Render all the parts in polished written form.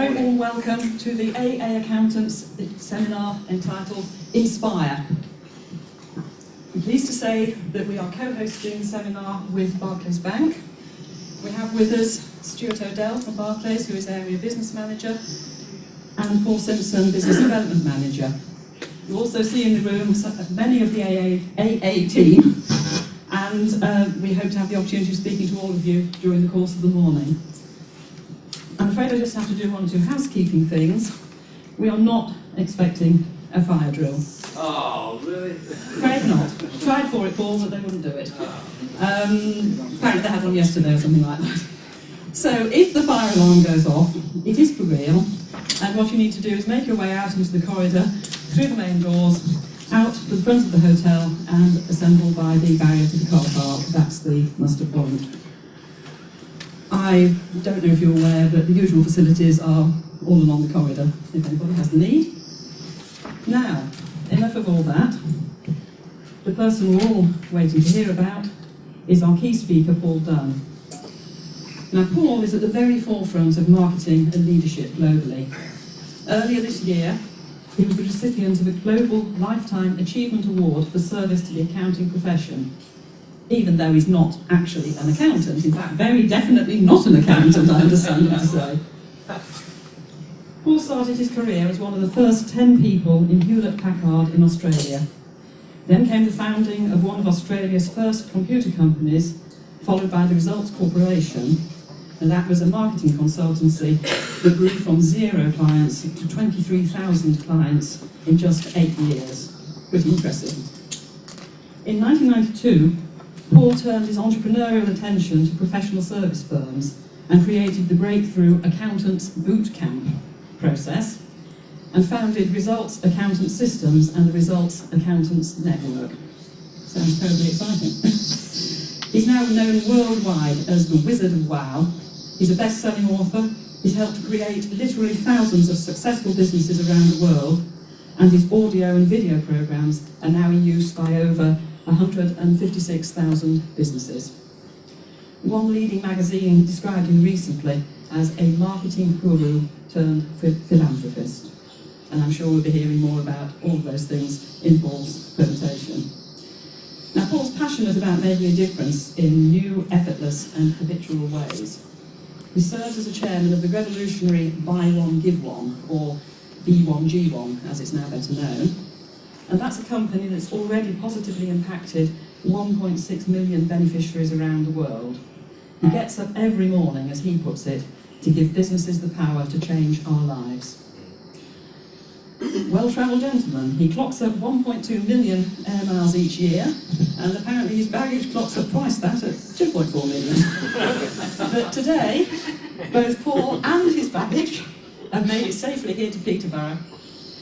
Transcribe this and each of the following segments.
very warm welcome to the AA Accountants seminar entitled Inspire. I'm pleased to say that we are co-hosting the seminar with Barclays Bank. We have with us Stuart Odell from Barclays, who is Area Business Manager, and Paul Simpson, Business Development Manager. You also see in the room many of the AA team, and we hope to have the opportunity of speaking to all of you during the course of the morning. I'm afraid I just have to do one or two housekeeping things. We are not expecting a fire drill. Oh, really? Afraid not. Tried for it, Paul, but they wouldn't do it. Apparently they had one yesterday or something like that. So if the fire alarm goes off, it is for real, and what you need to do is make your way out into the corridor, through the main doors, out to the front of the hotel, and assemble by the barrier to the car park. That's the muster point. I don't know if you're aware, but the usual facilities are all along the corridor, if anybody has the need. Now, enough of all that. The person we're all waiting to hear about is our key speaker, Paul Dunn. Now, Paul is at the very forefront of marketing and leadership globally. Earlier this year, he was the recipient of a Global Lifetime Achievement Award for service to the accounting profession, even though he's not actually an accountant. In fact, very definitely not an accountant, I understand him to say. Paul started his career as one of the first 10 people in Hewlett-Packard in Australia. Then came the founding of one of Australia's first computer companies, followed by the Results Corporation, and that was a marketing consultancy that grew from 0 clients to 23,000 clients in just 8 years. Pretty impressive. In 1992, Paul turned his entrepreneurial attention to professional service firms and created the breakthrough Accountants Boot Camp process and founded Results Accountant Systems and the Results Accountants Network. Sounds terribly exciting. He's now known worldwide as the Wizard of Wow. He's a best-selling author. He's helped create literally thousands of successful businesses around the world, and his audio and video programs are now in use by over 156,000 businesses. One leading magazine described him recently as a marketing guru turned philanthropist. And I'm sure we'll be hearing more about all of those things in Paul's presentation. Now, Paul's passionate about making a difference in new, effortless and habitual ways. He serves as a chairman of the revolutionary Buy One, Give One, or B1G1 as it's now better known. And that's a company that's already positively impacted 1.6 million beneficiaries around the world. He gets up every morning, as he puts it, to give businesses the power to change our lives. Well-travelled gentleman, he clocks up 1.2 million air miles each year, and apparently his baggage clocks up twice that at 2.4 million. But today, both Paul and his baggage have made it safely here to Peterborough.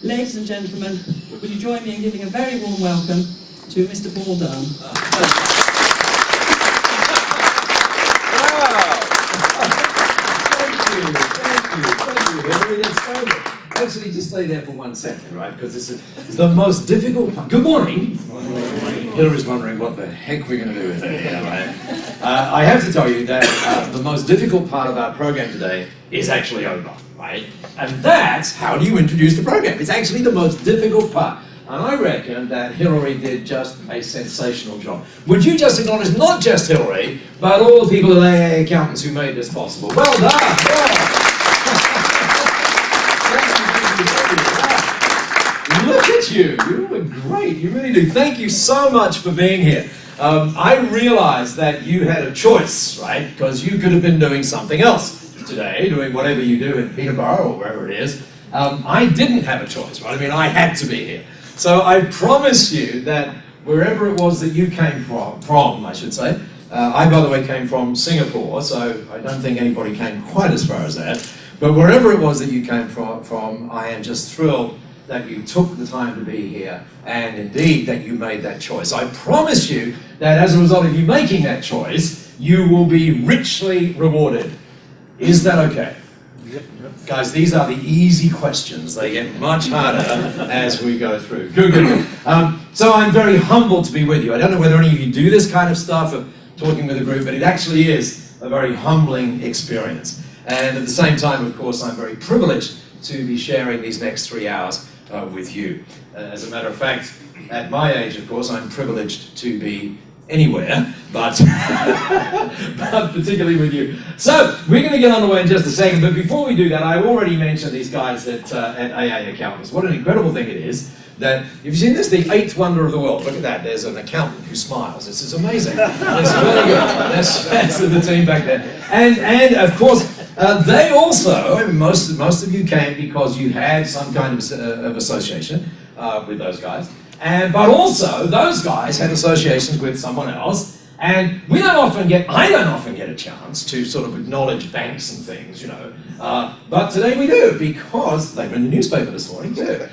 Ladies and gentlemen, would you join me in giving a very warm welcome to Mr. Paul Dunn. Thank you. Actually, just stay there for 1 second, right? Because this is the most difficult part. Good morning. Hillary's wondering what the heck we're going to do with her here, right? I have to tell you that the most difficult part of our program today is actually over, right? And that's how do you introduce the program. It's actually the most difficult part. And I reckon that Hillary did just a sensational job. Would you just acknowledge not just Hillary, but all the people at AA Accountants who made this possible? Well done! Yeah. Look at you! You look great, you really do. Thank you so much for being here. I realized that you had a choice, right? Because you could have been doing something else today, doing whatever you do in Peterborough or wherever it is. I didn't have a choice, right? I mean, I had to be here. So I promise you that wherever it was that you came from, I should say, I, by the way, came from Singapore, so I don't think anybody came quite as far as that. But wherever it was that you came from, I am just thrilled that you took the time to be here, and indeed that you made that choice. I promise you that as a result of you making that choice, you will be richly rewarded. Is that okay? Yep. Guys, these are the easy questions. They get much harder as we go through. Good. So I'm very humbled to be with you. I don't know whether any of you do this kind of stuff of talking with a group, but it actually is a very humbling experience. And at the same time, of course, I'm very privileged to be sharing these next 3 hours with you. As a matter of fact, at my age, of course, I'm privileged to be anywhere, but, but particularly with you. So, we're going to get on the way in just a second, but before we do that, I already mentioned these guys at AA Accountants. What an incredible thing it is that, if you've seen this, the 8th wonder of the world. Look at that, there's an accountant who smiles. This is amazing. It's really good. That's the team back there. And of course, they also, most of you came because you had some kind of association with those guys. But also, those guys had associations with someone else, and I don't often get a chance to sort of acknowledge banks and things, you know. But today we do, because they were in the newspaper this morning too.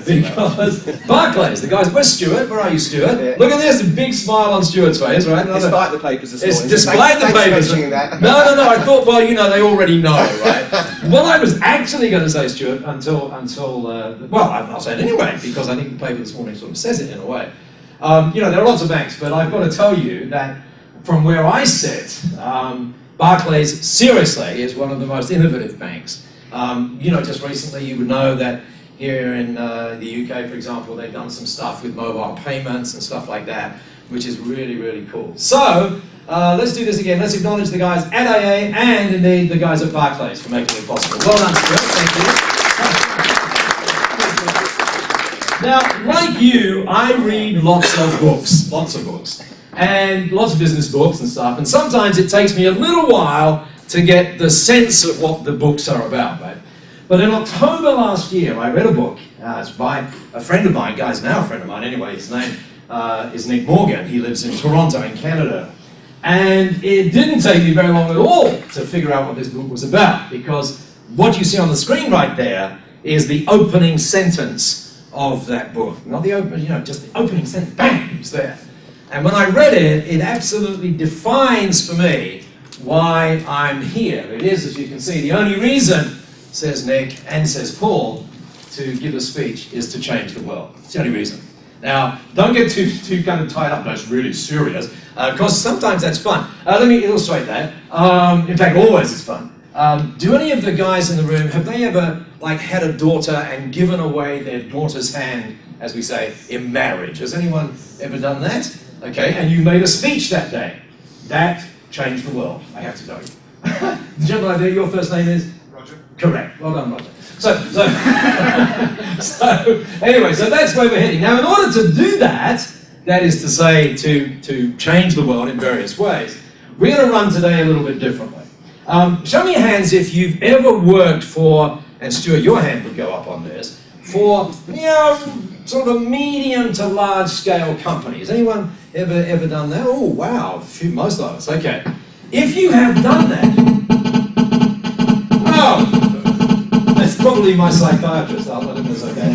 Because Barclays, the guys, where's Stuart? Where are you, Stuart? Yeah. Look at this, a big smile on Stuart's face, right? Despite the papers this morning. Despite the papers. That. No, I thought, well, you know, they already know, right? Well, I was actually going to say, Stuart, until well, I'll say it anyway, because I think the paper this morning sort of says it in a way. You know, there are lots of banks, but I've got to tell you that from where I sit, Barclays, seriously, is one of the most innovative banks. You know, just recently you would know that here in the UK, for example, they've done some stuff with mobile payments and stuff like that, which is really, really cool. So, let's do this again. Let's acknowledge the guys at AA and indeed the guys at Barclays for making it possible. Well done, Stuart. Thank you. Now, like you, I read lots of books, and lots of business books and stuff, and sometimes it takes me a little while to get the sense of what the books are about, right? But in October last year, I read a book. It's by a friend of mine, guy's now a friend of mine anyway, his name is Nick Morgan. He lives in Toronto in Canada. And it didn't take me very long at all to figure out what this book was about, because what you see on the screen right there is the opening sentence of that book. Not the open, you know, just the opening sentence, bang, it's there. And when I read it, it absolutely defines for me why I'm here. It is, as you can see, the only reason, says Nick and says Paul, to give a speech is to change the world. It's the only reason. Now, don't get too kind of tied up, that's really serious, because sometimes that's fun. Let me illustrate that. In fact, always it's fun. Do any of the guys in the room, have they ever had a daughter and given away their daughter's hand, as we say, in marriage? Has anyone ever done that? Okay, and you made a speech that day. That changed the world, I have to tell you. The gentleman there, your first name is? Roger. Correct. Well done, Roger. So anyway, so that's where we're heading. Now, in order to do that, that is to say, to change the world in various ways, we're going to run today a little bit differently. Show me your hands if you've ever worked for, and Stuart, your hand would go up on this, for, you know, sort of medium to large scale companies. Anyone ever done that? Oh, wow, most of us, okay. If you have done that, oh, that's probably my psychiatrist, I'll let him know it's okay.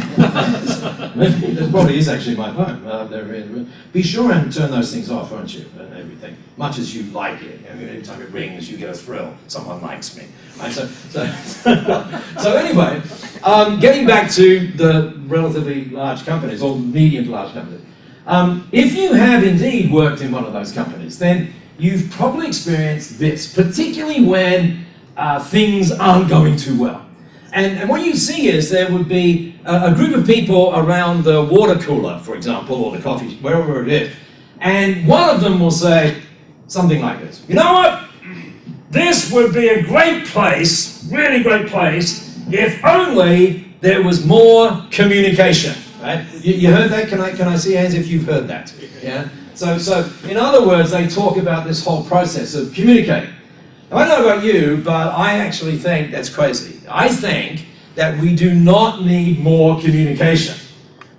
That probably is actually my phone. Be sure and turn those things off, won't you, and everything, much as you like it. I mean, every time it rings, you get a thrill. Someone likes me. Right? So anyway, getting back to the relatively large companies, or medium to large companies, if you have indeed worked in one of those companies, then you've probably experienced this, particularly when things aren't going too well. And what you see is there would be a group of people around the water cooler, for example, or the coffee, wherever it is, and one of them will say something like this: you know what? This would be a great place, really great place, if only there was more communication. Right? You heard that? Can I see hands if you've heard that? Yeah. So in other words, they talk about this whole process of communicating. Now, I don't know about you, but I actually think that's crazy. I think that we do not need more communication.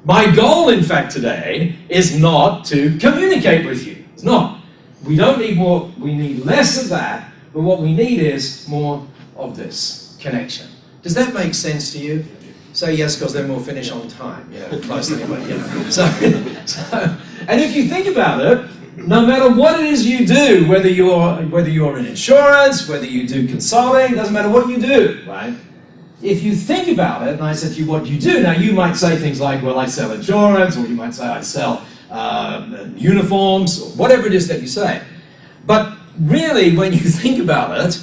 My goal, in fact, today is not to communicate with you. It's not. We don't need more, we need less of that, but what we need is more of this connection. Does that make sense to you? Say yes, because then we'll finish on time. Yeah, close anyway. Yeah. So, and if you think about it, no matter what it is you do, whether you're in insurance, whether you do consulting, doesn't matter what you do, right? If you think about it, and I said to you what you do, now you might say things like, well, I sell insurance, or you might say I sell uniforms, or whatever it is that you say. But really, when you think about it,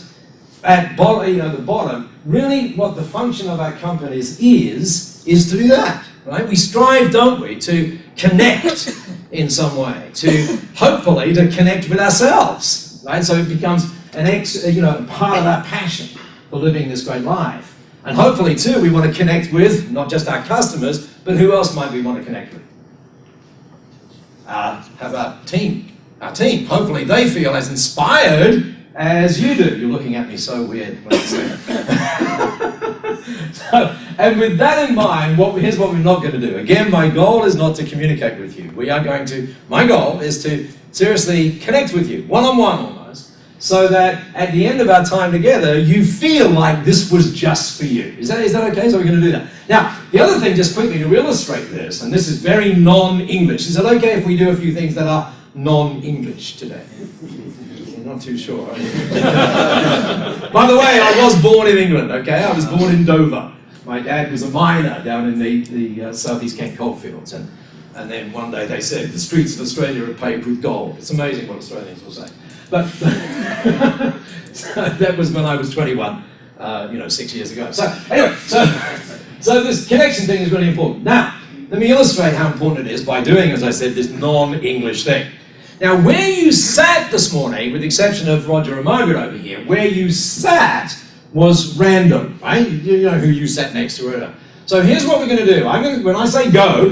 at the bottom, really what the function of our companies is to do that, right? We strive, don't we, to connect in some way, to hopefully to connect with ourselves, right? So it becomes part of our passion for living this great life. And hopefully too, we want to connect with not just our customers, but who else might we want to connect with? Have our team. Our team. Hopefully they feel as inspired as you do. You're looking at me so weird when I say that. And with that in mind, here's what we're not going to do. Again, my goal is not to communicate with you. My goal is to seriously connect with you, one-on-one almost, so that at the end of our time together, you feel like this was just for you. Is that okay? So we're going to do that. Now, the other thing, just quickly to illustrate this, and this is very non-English. Is it okay if we do a few things that are non-English today? I'm not too sure. By the way, I was born in England, okay? I was born in Dover. My dad was a miner down in the southeast Kent coalfields, and then one day they said the streets of Australia are paved with gold. It's amazing what Australians will say. But so that was when I was 21, 6 years ago. So anyway, so this connection thing is really important. Now, let me illustrate how important it is by doing, as I said, this non-English thing. Now, where you sat this morning, with the exception of Roger and Margaret over here, where you sat was random, right? You know who you sat next to her. So here's what we're going to do. When I say go,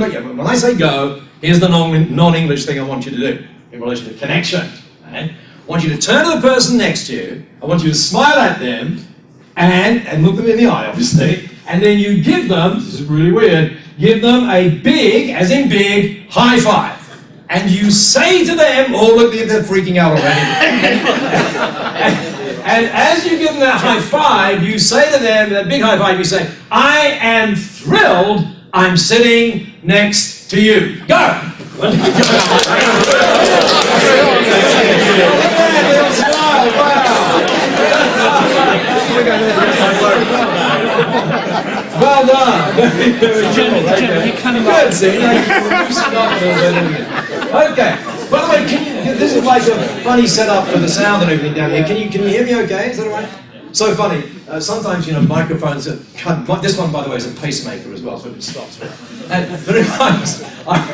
here's the non-English thing I want you to do in relation to connection. Right? I want you to turn to the person next to you. I want you to smile at them and look them in the eye, obviously. And then you give them, this is really weird, give them a big, as in big, high five. And you say to them, oh look, they're freaking out already. and as you give them that high five, you say to them, that big high five, you say, I am thrilled I'm sitting next to you. Go! Well done. Good, see? Okay. By the way, this is like a funny setup for the sound and everything down here. Can you hear me okay? Is that all right? So funny. Sometimes, microphones are cut. This one, by the way, is a pacemaker as well, so it stops. But I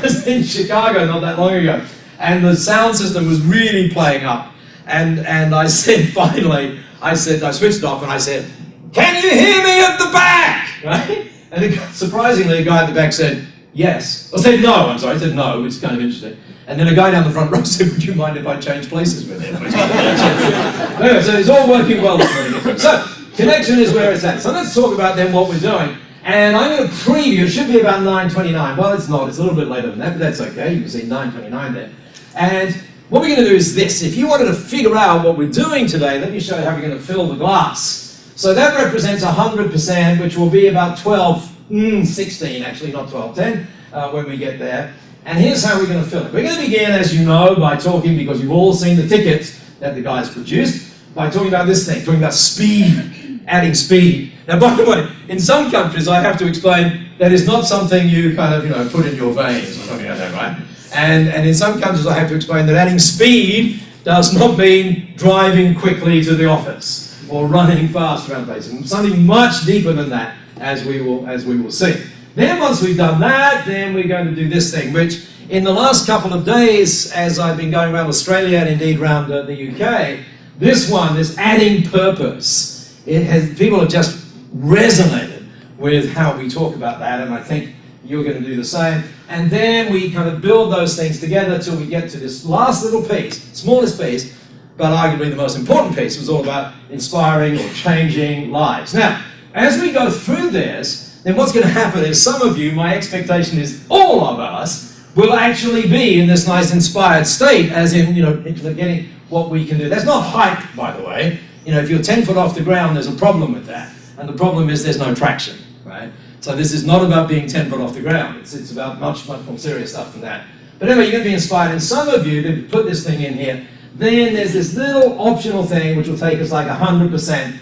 was in Chicago not that long ago, and the sound system was really playing up. And I said, finally, I switched it off and I said, can you hear me at the back? Right? And surprisingly, a guy at the back said, yes. I said no, I said no, which is kind of interesting. And then a guy down the front row said, would you mind if I change places with him? Anyway, so it's all working well this morning. So, connection is where it's at. So let's talk about then what we're doing. And I'm going to preview, it should be about 9:29. Well, it's not, it's a little bit later than that, but that's okay. You can see 9:29 there. And what we're going to do is this. If you wanted to figure out what we're doing today, let me show you how we're going to fill the glass. So that represents 100%, which will be about 16 actually, not 10, when we get there. And here's how we're going to fill it. We're going to begin, as you know, by talking, because you've all seen the tickets that the guys produced, by talking about this thing, talking about speed, adding speed. Now, by the way, in some countries, I have to explain that is not something you kind of, put in your veins or something like that, right? And in some countries, I have to explain that adding speed does not mean driving quickly to the office or running fast around places. Something much deeper than that, as we will see. Then once we've done that, then we're going to do this thing, which in the last couple of days, as I've been going around Australia and indeed around the UK, this adding purpose, people have just resonated with how we talk about that, and I think you're going to do the same. And then we kind of build those things together till we get to this last little piece, smallest piece, but arguably the most important piece, was all about inspiring or changing lives. Now, as we go through this, then what's going to happen is some of you, my expectation is all of us, will actually be in this nice inspired state, as in, getting what we can do. That's not hype, by the way. If you're 10 foot off the ground, there's a problem with that. And the problem is there's no traction, right? So this is not about being 10 foot off the ground. It's about much, much more serious stuff than that. But anyway, you're going to be inspired. And some of you, to put this thing in here, then there's this little optional thing which will take us like 100%,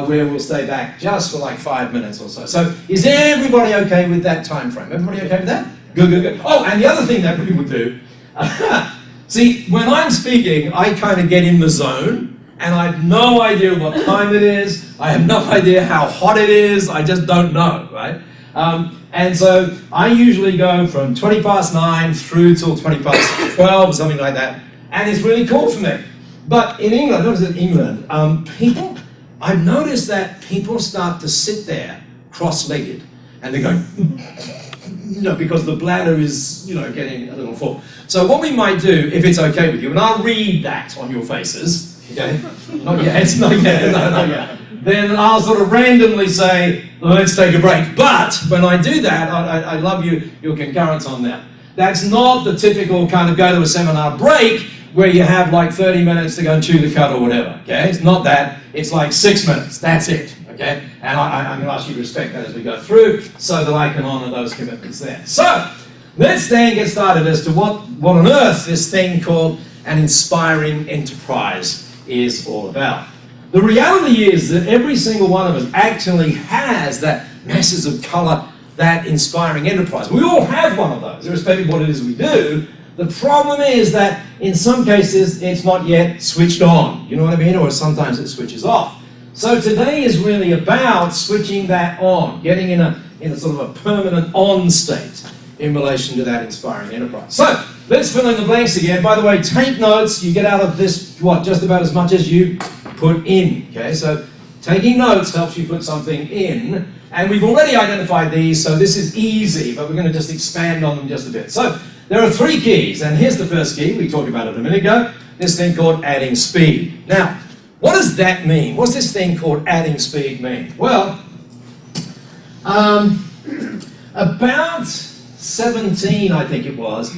where we'll stay back just for like 5 minutes or so. So is everybody okay with that time frame? Everybody okay with that? Good, good, good. Oh, and the other thing that we would do, see, when I'm speaking, I kind of get in the zone, and I have no idea what time it is. I have no idea how hot it is. I just don't know, right? And so I usually go from 9:20 through till 12, or something like that, and it's really cool for me. But in England, not in England, I've noticed that people start to sit there cross-legged, and they go, because the bladder is, getting a little full. So what we might do, if it's okay with you, and I'll read that on your faces, okay? Not yet, not yet, no, not yet. Then I'll sort of randomly say, let's take a break. But when I do that, I love your concurrence on that. That's not the typical kind of go to a seminar break where you have like 30 minutes to go and chew the cud or whatever, okay? It's not that, it's like 6 minutes, that's it, okay? And I'm going to ask you to respect that as we go through so that I can honour those commitments there. So, let's then get started as to what on earth this thing called an inspiring enterprise is all about. The reality is that every single one of us actually has that masses of colour, that inspiring enterprise. We all have one of those, irrespective of what it is we do. The problem is that in some cases it's not yet switched on, you know what I mean? Or sometimes it switches off. So today is really about switching that on, getting in a sort of a permanent on state in relation to that inspiring enterprise. So, let's fill in the blanks again. By the way, take notes. You get out of this, just about as much as you put in, okay? So, taking notes helps you put something in. And we've already identified these, so this is easy, but we're going to just expand on them just a bit. So, there are 3 keys, and here's the first key. We talked about it a minute ago. This thing called adding speed. Now, what does that mean? What's this thing called adding speed mean? Well, about 17, I think it was,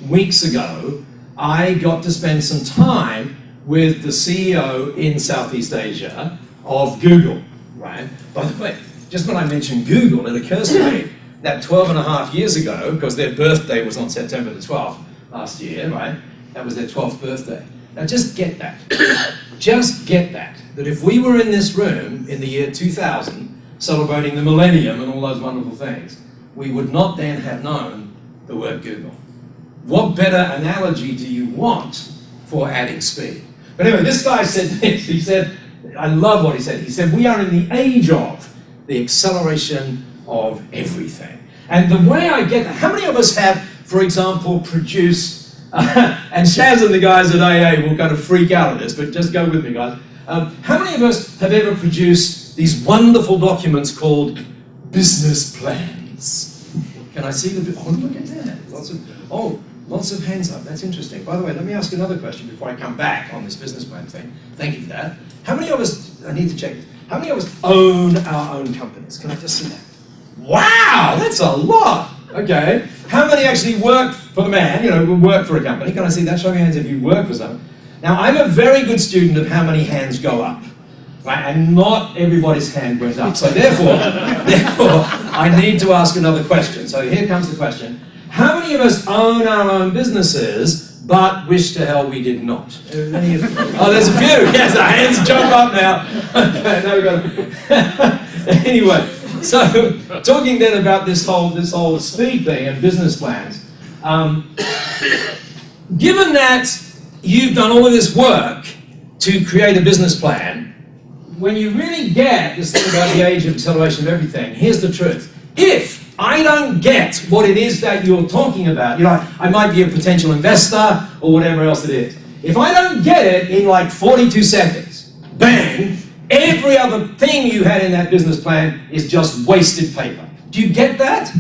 weeks ago, I got to spend some time with the CEO in Southeast Asia of Google, right? By the way, just when I mentioned Google, it occurs to me that 12.5 years ago, because their birthday was on September the 12th last year, right? That was their 12th birthday. Now just get that. Just get that if we were in this room in the year 2000, celebrating the millennium and all those wonderful things, we would not then have known the word Google. What better analogy do you want for adding speed? But anyway, this guy said this. He said, I love what he said. He said, we are in the age of the acceleration of everything. And the way I get that, how many of us have, for example, produced, and Shaz and the guys at AA will kind of freak out at this, but just go with me, guys. How many of us have ever produced these wonderful documents called business plans? Can I see the... Oh, look at that. Lots of hands up. That's interesting. By the way, let me ask another question before I come back on this business plan thing. Thank you for that. How many of us... I need to check this. How many of us own our own companies? Can I just see that? Wow, that's a lot. Okay. How many actually work for the man, work for a company? Can I see that? Show your hands if you work for someone. Now, I'm a very good student of how many hands go up. Right? And not everybody's hand went up. So therefore, I need to ask another question. So here comes the question. How many of us own our own businesses, but wish to hell we did not? Oh, there's a few. Yes, our hands jump up now. Okay, now we've got Anyway, so talking then about this whole speed thing and business plans. Given that you've done all of this work to create a business plan, when you really get this thing about the age of acceleration of everything, here's the truth. If I don't get what it is that you're talking about, I might be a potential investor or whatever else it is. If I don't get it in like 42 seconds, bang, every other thing you had in that business plan is just wasted paper. Do you get that?